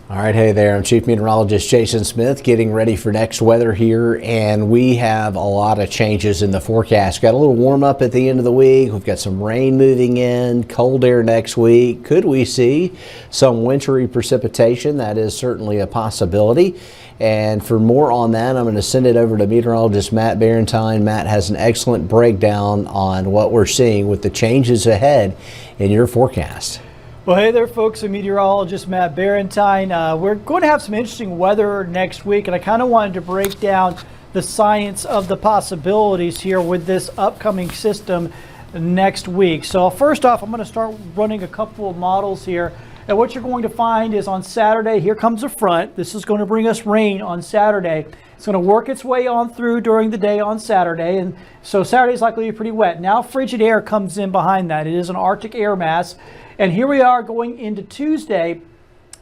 All right, hey there, I'm Chief Meteorologist Jason Smith getting ready for next weather here, and we have a lot of changes in the forecast. Got a little warm up at the end of the week. We've got some rain moving in, cold air next week. Could we see some wintry precipitation? That is certainly a possibility. And for more on that, I'm going to send it over to meteorologist Matt Barrentine. Matt has an excellent breakdown on what we're seeing with the changes ahead in your forecast. Well, hey there, folks. I'm meteorologist Matt Barrentine. We're going to have some interesting weather next week, and I kind of wanted to break down the science of the possibilities here with this upcoming system next week. So first off, I'm going to start running a couple of models here. And what you're going to find is on Saturday, here comes a front. This is going to bring us rain on Saturday. It's going to work its way on through during the day on Saturday. And so Saturday is likely to be pretty wet. Now frigid air comes in behind that. It is an Arctic air mass. And here we are going into Tuesday.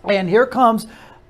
And here comes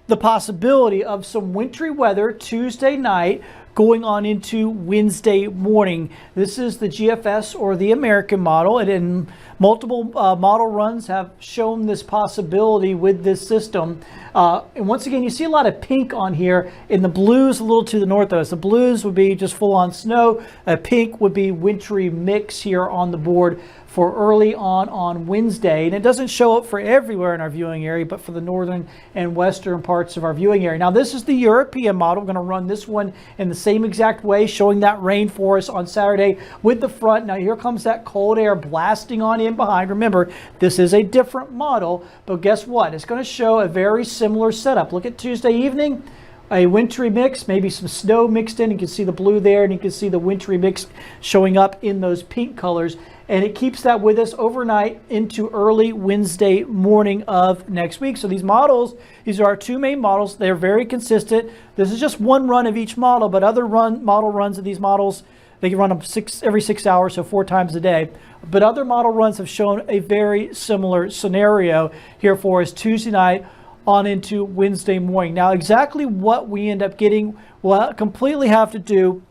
the possibility of some wintry weather Tuesday night going on into Wednesday morning. This is the GFS or the American model, and in multiple model runs have shown this possibility with this system. And once again, you see a lot of pink on here, and the blues a little to the north of us. The blues would be just full on snow. Pink would be wintry mix here on the board for early on Wednesday. And it doesn't show up for everywhere in our viewing area, but for the northern and western parts of our viewing area. Now, this is the European model. We're going to run this one in the same exact way, showing that rain for us on Saturday with the front. Now, here comes that cold air blasting on in behind. Remember, this is a different model, but guess what? It's going to show a very similar setup. Look at Tuesday evening. A wintry mix, maybe some snow mixed in. You can see the blue there, and you can see the wintry mix showing up in those pink colors. And it keeps that with us overnight into early Wednesday morning of next week. So these models, these are our two main models. They're very consistent. This is just one run of each model, but other model runs of these models, they can run them every 6 hours, so 4 times a day. But other model runs have shown a very similar scenario here for us Tuesday night on into Wednesday morning. Now, exactly what we end up getting will completely have to do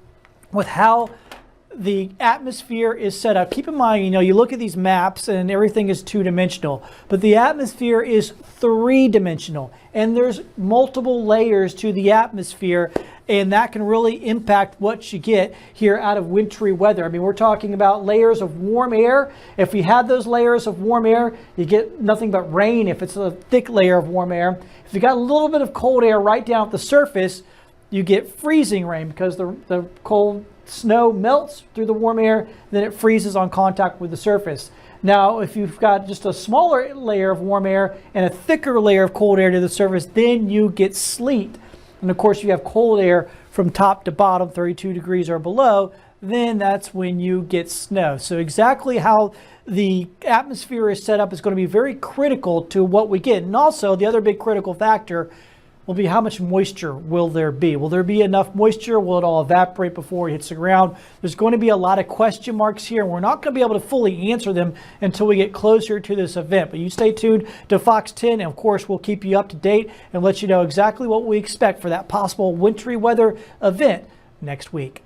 with how the atmosphere is set up. Keep in mind, you look at these maps and everything is two-dimensional, but the atmosphere is three-dimensional, and there's multiple layers to the atmosphere, and that can really impact what you get here out of wintry weather. I mean, we're talking about layers of warm air. If we had those layers of warm air, you get nothing but rain if it's a thick layer of warm air. If you got a little bit of cold air right down at the surface, you get freezing rain because the cold snow melts through the warm air, then it freezes on contact with the surface. Now, if you've got just a smaller layer of warm air and a thicker layer of cold air to the surface, then you get sleet. And of course, you have cold air from top to bottom, 32 degrees or below, then that's when you get snow. So exactly how the atmosphere is set up is going to be very critical to what we get. And also, the other big critical factor will be how much moisture will there be? Will there be enough moisture? Will it all evaporate before it hits the ground? There's going to be a lot of question marks here, and we're not going to be able to fully answer them until we get closer to this event. But you stay tuned to Fox 10, and of course, we'll keep you up to date and let you know exactly what we expect for that possible wintry weather event next week.